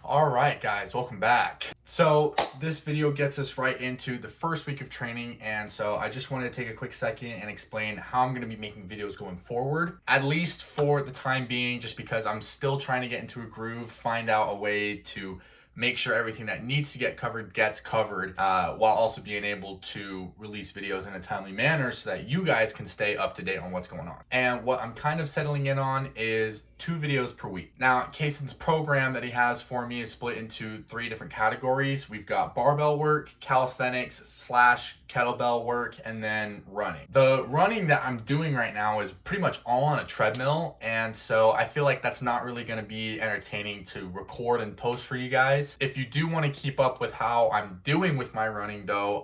All right, guys, welcome back. So this video gets us right into the first week of training, and so I just wanted to take a quick second and explain how I'm going to be making videos going forward, at least for the time being, just because I'm still trying to get into a groove, find out a way to make sure everything that needs to get covered gets covered, while also being able to release videos in a timely manner so that you guys can stay up to date on what's going on. And what I'm kind of settling in on is 2 videos per week. Now, Kaysen's program that he has for me is split into 3 different categories. We've got barbell work, calisthenics / kettlebell work, and then running. The running that I'm doing right now is pretty much all on a treadmill, and so I feel like that's not really going to be entertaining to record and post for you guys. If you do want to keep up with how I'm doing with my running though,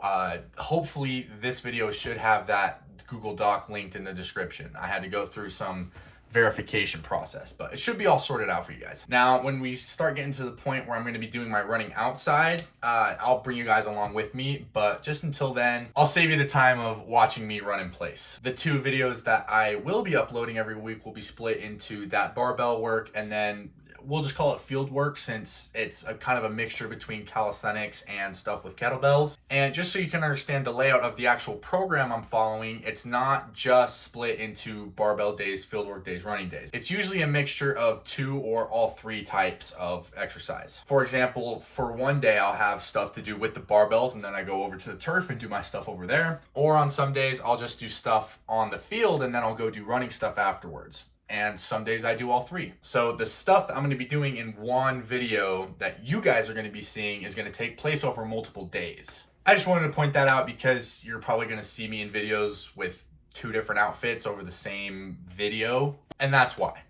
hopefully this video should have that Google Doc linked in the description. I had to go through some verification process, but it should be all sorted out for you guys. Now, when we start getting to the point where I'm going to be doing my running outside, I'll bring you guys along with me, but just until then, I'll save you the time of watching me run in place. The 2 videos that I will be uploading every week will be split into that barbell work, and then we'll just call it field work since it's a kind of a mixture between calisthenics and stuff with kettlebells. And just so you can understand the layout of the actual program I'm following, it's not just split into barbell days, field work days, running days. It's usually a mixture of 2 or all 3 types of exercise. For example, for one day I'll have stuff to do with the barbells and then I go over to the turf and do my stuff over there. Or on some days I'll just do stuff on the field and then I'll go do running stuff afterwards. And some days I do all 3. So the stuff that I'm going to be doing in one video that you guys are going to be seeing is going to take place over multiple days. I just wanted to point that out because you're probably going to see me in videos with 2 different outfits over the same video, and that's why.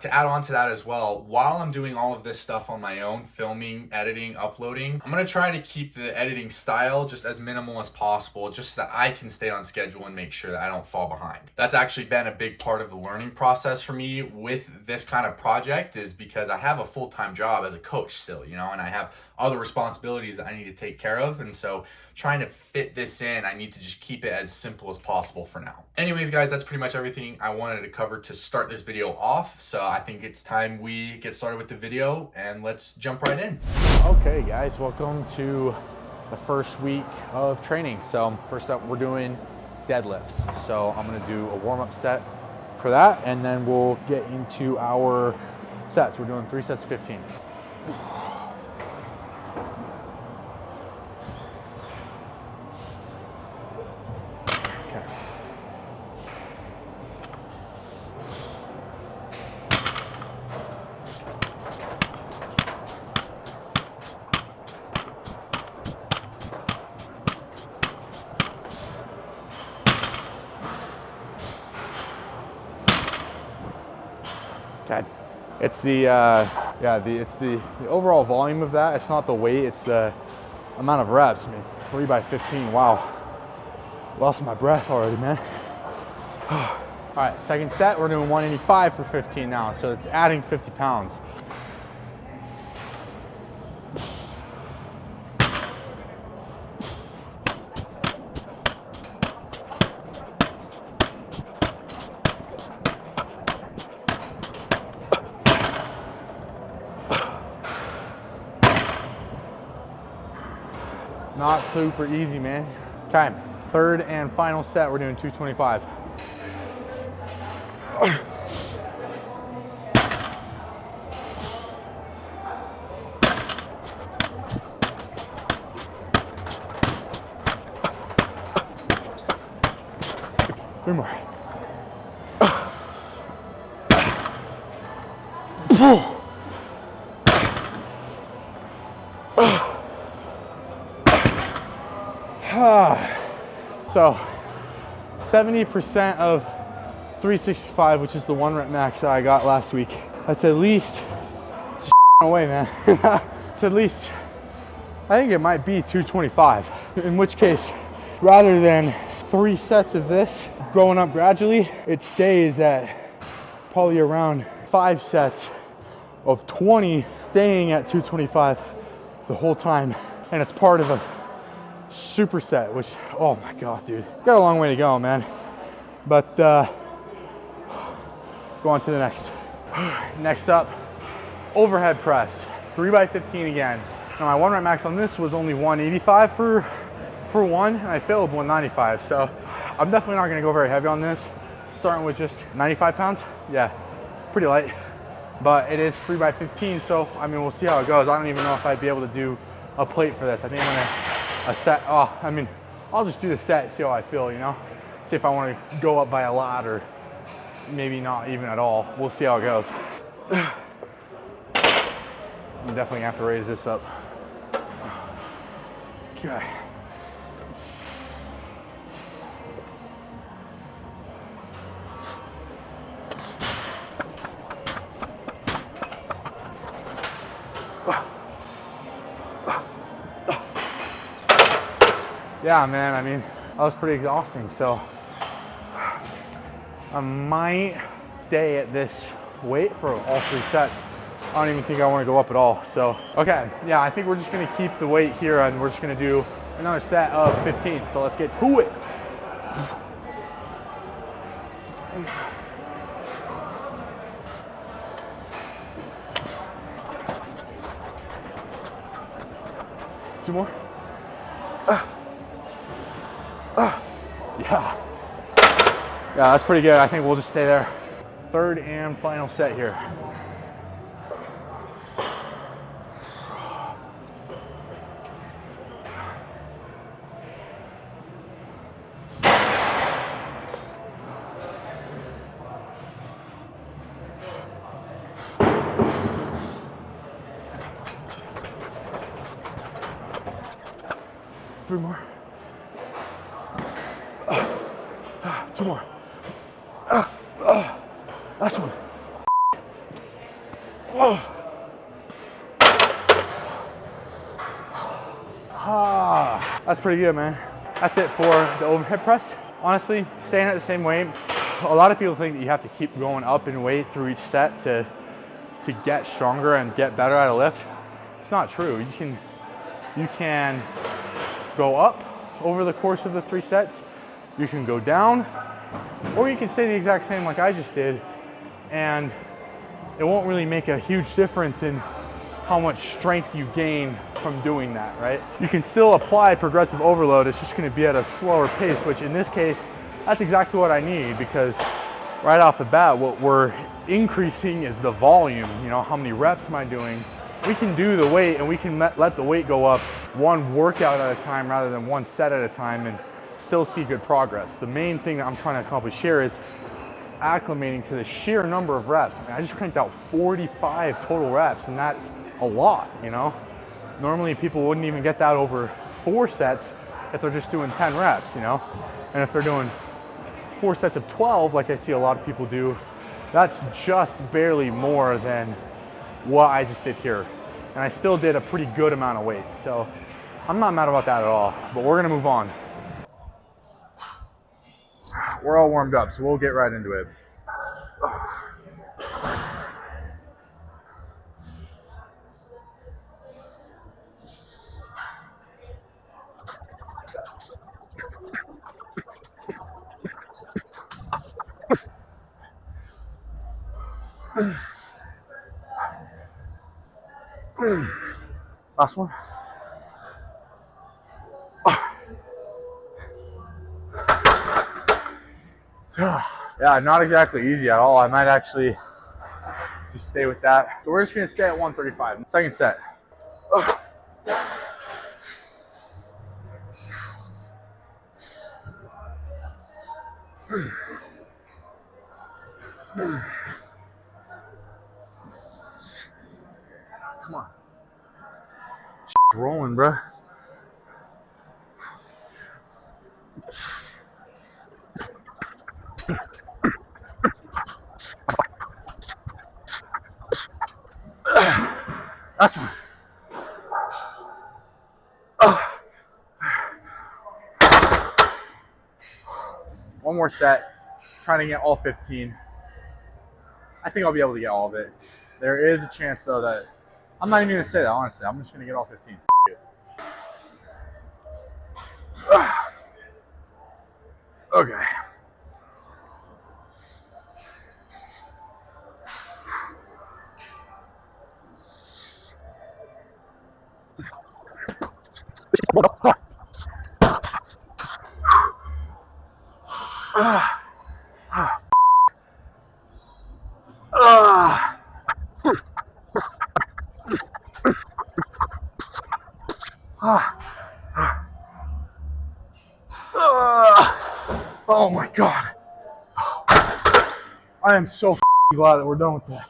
To add on to that as well, while I'm doing all of this stuff on my own, filming, editing, uploading, I'm going to try to keep the editing style just as minimal as possible, just so that I can stay on schedule and make sure that I don't fall behind. That's actually been a big part of the learning process for me with this kind of project, is because I have a full-time job as a coach still, and I have other responsibilities that I need to take care of. And so trying to fit this in, I need to just keep it as simple as possible for now. Anyways, guys, that's pretty much everything I wanted to cover to start this video off. So I think it's time we get started with the video and let's jump right in. Okay, guys, welcome to the first week of training. So first up, we're doing deadlifts. So I'm gonna do a warm-up set for that, and then we'll get into our sets. We're doing 3 sets of 15. Okay. It's the overall volume of that. It's not the weight, it's the amount of reps. I mean, 3 by 15, wow. Lost my breath already, man. All right, second set, we're doing 185 for 15 now, so it's adding 50 pounds. Not super easy, man. Okay, third and final set, we're doing 225. Three more. So 70% of 365, which is the 1 rep max that I got last week. That's at least, it's away, man. It's at least, I think it might be 225. In which case, rather than 3 sets of this going up gradually, it stays at probably around 5 sets of 20, staying at 225 the whole time. And it's part of a superset, which, oh my God, dude, got a long way to go, man. But go on to the next. Next up, overhead press. 3x15 again. Now my 1 rep max on this was only 185 for one, and I failed 195. So I'm definitely not gonna go very heavy on this. Starting with just 95 pounds. Yeah, pretty light, but it is 3x15. So I mean, we'll see how it goes. I don't even know if I'd be able to do a plate for this. I think I'm gonna a set. Oh, I mean, I'll just do the set, see how I feel, you know? See if I want to go up by a lot or maybe not even at all. We'll see how it goes. I'm definitely gonna have to raise this up. Okay. Yeah, man, I mean, that was pretty exhausting. So I might stay at this weight for all 3 sets. I don't even think I want to go up at all. So, okay, yeah, I think we're just gonna keep the weight here and we're just gonna do another set of 15. So let's get to it. Two more. Yeah. Yeah, that's pretty good. I think we'll just stay there. Third and final set here. Three more. 2 more. Last one. That's pretty good, man. That's it for the overhead press. Honestly, staying at the same weight. A lot of people think that you have to keep going up in weight through each set to get stronger and get better at a lift. It's not true. You can go up over the course of the 3 sets. You can go down, or you can stay the exact same like I just did, and it won't really make a huge difference in how much strength you gain from doing that, right? You can still apply progressive overload. It's just gonna be at a slower pace, which in this case, that's exactly what I need, because right off the bat, what we're increasing is the volume. You know, how many reps am I doing? We can do the weight and we can let the weight go up one workout at a time rather than one set at a time and still see good progress. The main thing that I'm trying to accomplish here is acclimating to the sheer number of reps. I mean, I just cranked out 45 total reps, and that's a lot, you know? Normally people wouldn't even get that over 4 sets if they're just doing 10 reps, you know? And if they're doing 4 sets of 12, like I see a lot of people do, that's just barely more than what I just did here. And I still did a pretty good amount of weight. So I'm not mad about that at all, but we're gonna move on. We're all warmed up, so we'll get right into it. Last one. Yeah, not exactly easy at all. I might actually just stay with that. So we're just gonna stay at 135. Second set. Come on. Rolling, bro. That's one. One more set. Trying to get all 15. I think I'll be able to get all of it. There is a chance though that I'm not even gonna say that, honestly. I'm just gonna get all 15. Okay. Oh my God. I am so glad that we're done with that.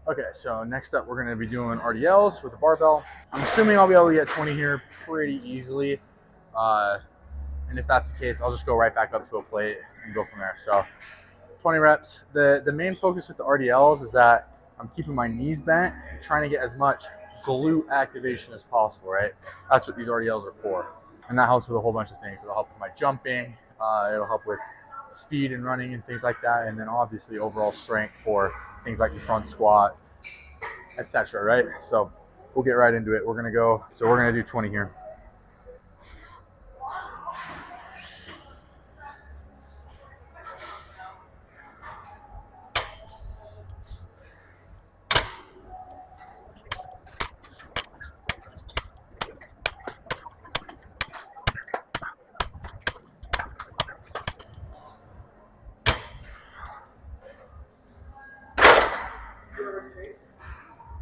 Okay, so next up we're going to be doing RDLs with the barbell. I'm assuming I'll be able to get 20 here pretty easily. And if that's the case, I'll just go right back up to a plate and go from there. So 20 reps. The main focus with the RDLs is that I'm keeping my knees bent, trying to get as much glute activation as possible, right? That's what these RDLs are for. And that helps with a whole bunch of things. It'll help with my jumping, it'll help with speed and running and things like that, and then obviously overall strength for things like the front squat, etc. right? So we'll get right into it. We're gonna do 20 here.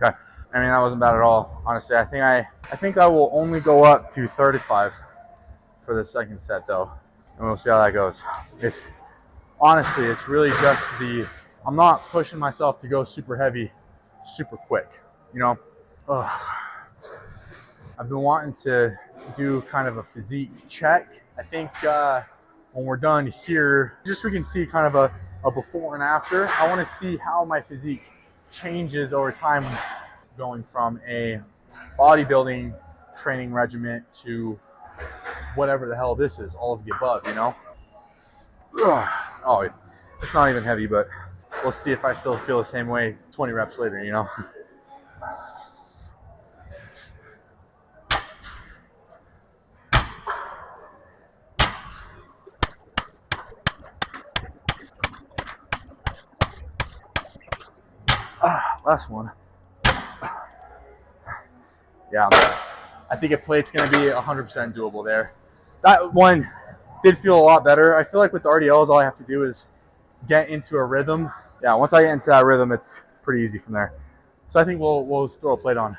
Okay. I mean, that wasn't bad at all. Honestly, I think I will only go up to 35 for the second set though, and we'll see how that goes. Honestly, it's really just I'm not pushing myself to go super heavy, super quick. You know, I've been wanting to do kind of a physique check. I think when we're done here, just so we can see kind of a before and after. I want to see how my physique changes over time, going from a bodybuilding training regimen to whatever the hell this is, all of the above, you know? Oh, it's not even heavy, but we'll see if I still feel the same way 20 reps later, you know? Last one. Yeah, I think a plate's going to be 100% doable there. That one did feel a lot better. I feel like with the RDLs, all I have to do is get into a rhythm. Yeah, once I get into that rhythm, it's pretty easy from there. So I think we'll throw a plate on.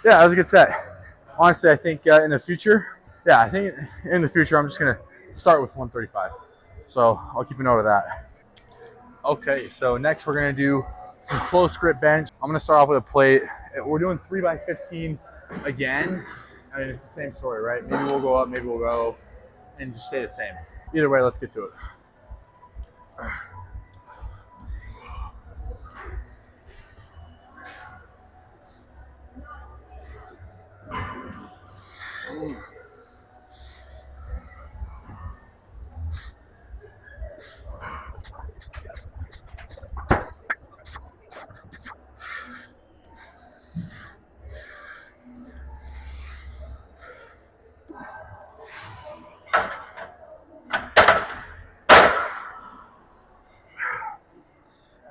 Yeah, that was a good set. Honestly, I think in the future, I'm just going to start with 135. So I'll keep a note of that. Okay, so next we're going to do some close grip bench. I'm going to start off with a plate. We're doing 3x15 again. I mean, it's the same story, right? Maybe we'll go up, maybe we'll go and just stay the same. Either way, let's get to it.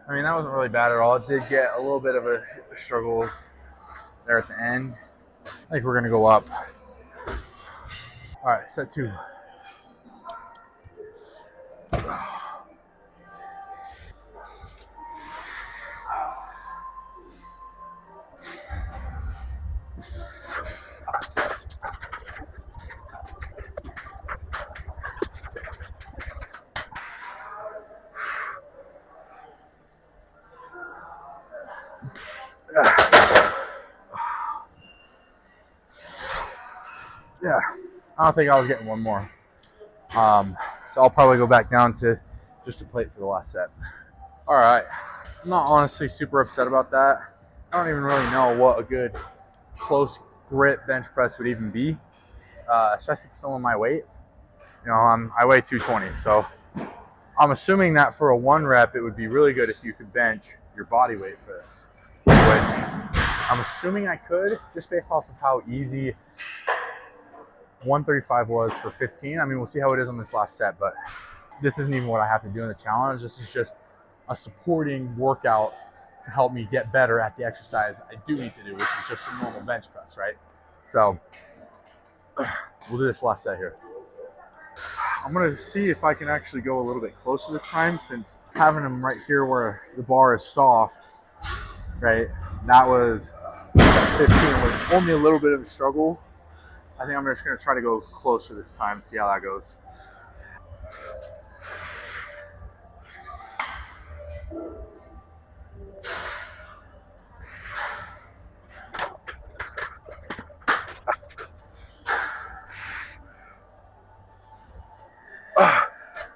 I mean, that wasn't really bad at all. It did get a little bit of a struggle there at the end. I think we're going to go up. All right, set 2. Yeah, I don't think I was getting one more. So I'll probably go back down to just a plate for the last set. All right, I'm not honestly super upset about that. I don't even really know what a good close grip bench press would even be, especially for someone my weight. You know, I weigh 220, so I'm assuming that for a 1 rep, it would be really good if you could bench your body weight for this, which I'm assuming I could, just based off of how easy 135 was for 15. I mean, we'll see how it is on this last set, but this isn't even what I have to do in the challenge. This is just a supporting workout to help me get better at the exercise that I do need to do, which is just a normal bench press, right? So we'll do this last set here. I'm gonna see if I can actually go a little bit closer this time, since having them right here where the bar is soft, right? That was 15 was only a little bit of a struggle. I think I'm just gonna try to go closer this time, see how that goes.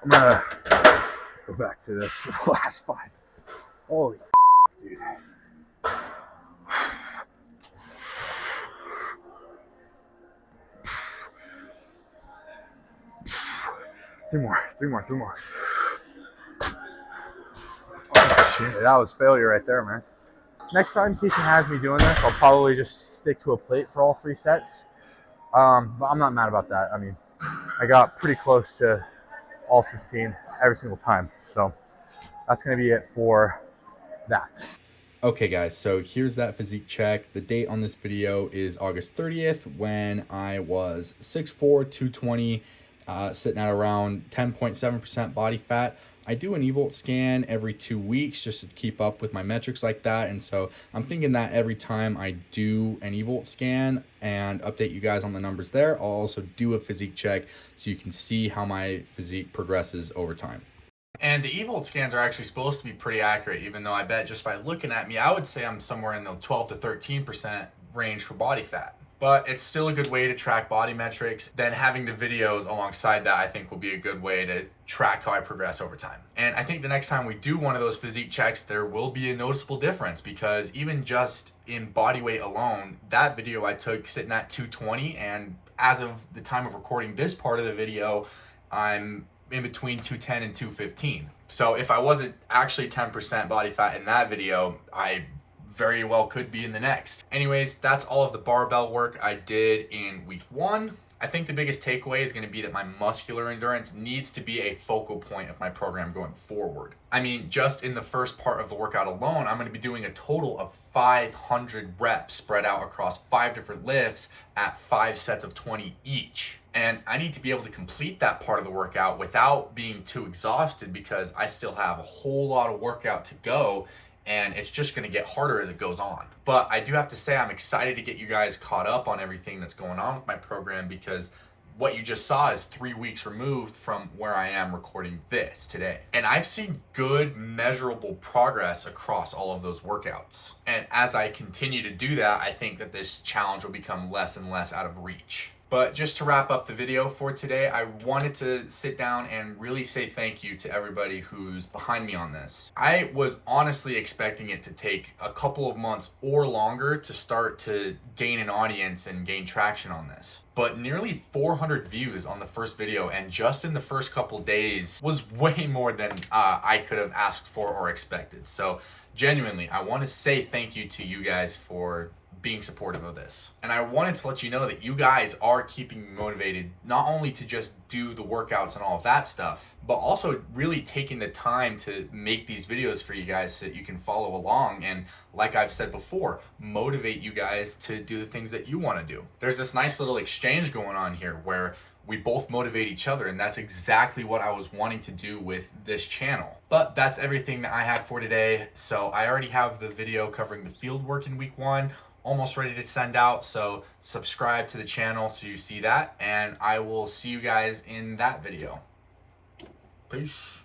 I'm gonna go back to this for the last 5. Holy dude. 3 more. Oh shit, that was failure right there, man. Next time Keisha has me doing this, I'll probably just stick to a plate for all 3 sets. But I'm not mad about that. I mean, I got pretty close to all 15 every single time. So that's going to be it for that. Okay guys, so here's that physique check. The date on this video is August 30th when I was 6'4", 220, sitting at around 10.7% body fat. I do an eVolt scan every 2 weeks just to keep up with my metrics like that. And so I'm thinking that every time I do an eVolt scan and update you guys on the numbers there, I'll also do a physique check so you can see how my physique progresses over time. And the eVolt scans are actually supposed to be pretty accurate, even though I bet just by looking at me, I would say I'm somewhere in the 12 to 13% range for body fat. But it's still a good way to track body metrics. Then having the videos alongside that, I think will be a good way to track how I progress over time. And I think the next time we do one of those physique checks, there will be a noticeable difference, because even just in body weight alone, that video I took sitting at 220, and as of the time of recording this part of the video, I'm in between 210 and 215. So if I wasn't actually 10% body fat in that video, I very well could be in the next. Anyways, that's all of the barbell work I did in week 1. I think the biggest takeaway is going to be that my muscular endurance needs to be a focal point of my program going forward. I mean, just in the first part of the workout alone, I'm going to be doing a total of 500 reps spread out across 5 different lifts at 5 sets of 20 each. And I need to be able to complete that part of the workout without being too exhausted, because I still have a whole lot of workout to go, and it's just going to get harder as it goes on. But I do have to say I'm excited to get you guys caught up on everything that's going on with my program, because what you just saw is 3 weeks removed from where I am recording this today. And I've seen good, measurable progress across all of those workouts. And as I continue to do that, I think that this challenge will become less and less out of reach. But just to wrap up the video for today, I wanted to sit down and really say thank you to everybody who's behind me on this. I was honestly expecting it to take a couple of months or longer to start to gain an audience and gain traction on this. But nearly 400 views on the first video, and just in the first couple days, was way more than I could have asked for or expected. So genuinely, I want to say thank you to you guys for being supportive of this. And I wanted to let you know that you guys are keeping me motivated, not only to just do the workouts and all of that stuff, but also really taking the time to make these videos for you guys so that you can follow along and, like I've said before, motivate you guys to do the things that you want to do. There's this nice little exchange going on here where we both motivate each other, and that's exactly what I was wanting to do with this channel. But that's everything that I had for today. So I already have the video covering the field work in week 1 almost ready to send out, so subscribe to the channel so you see that, and I will see you guys in that video. Peace.